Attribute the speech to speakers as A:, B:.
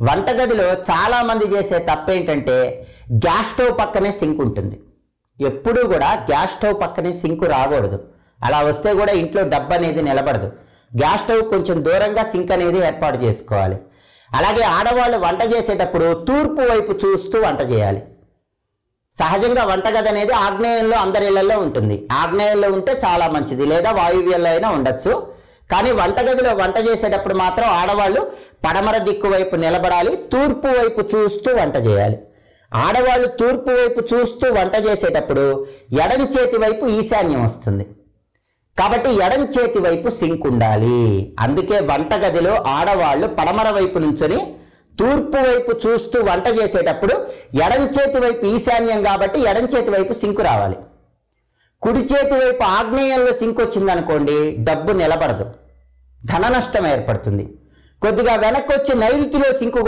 A: వంటగదిలో చాలామంది చేసే తప్పేంటంటే గ్యాస్ స్టవ్ పక్కనే సింక్ ఉంటుంది. ఎప్పుడూ కూడా గ్యాస్ స్టవ్ పక్కనే సింక్ రాకూడదు. అలా వస్తే కూడా ఇంట్లో డబ్బు అనేది నిలబడదు. గ్యాస్ స్టవ్ కొంచెం దూరంగా సింక్ అనేది ఏర్పాటు చేసుకోవాలి. అలాగే ఆడవాళ్ళు వంట చేసేటప్పుడు తూర్పు వైపు చూస్తూ వంట చేయాలి. సహజంగా వంటగది అనేది ఆగ్నేయంలో అందరి ఇళ్లలో ఉంటుంది. ఆగ్నేయంలో ఉంటే చాలా మంచిది, లేదా వాయువ్యంలో అయినా ఉండొచ్చు. కానీ వంటగదిలో వంట చేసేటప్పుడు మాత్రం ఆడవాళ్ళు పడమర దిక్కు వైపు నిలబడాలి, తూర్పు వైపు చూస్తూ వంట చేయాలి. ఆడవాళ్ళు తూర్పు వైపు చూస్తూ వంట చేసేటప్పుడు ఎడం చేతి వైపు ఈశాన్యం వస్తుంది. కాబట్టి ఎడం చేతి వైపు సింక్ ఉండాలి. అందుకే వంటగదిలో ఆడవాళ్ళు పడమర వైపు నుంచొని తూర్పు వైపు చూస్తూ వంట చేసేటప్పుడు ఎడం చేతి వైపు ఈశాన్యం కాబట్టి ఎడం చేతి వైపు సింకు రావాలి. కుడి చేతి వైపు ఆగ్నేయంలో సింక్ వచ్చిందనుకోండి, డబ్బు నిలబడదు, ధన నష్టం ఏర్పడుతుంది. కొద్దిగా వెనక్కి వచ్చి నైరుతిలో సింకు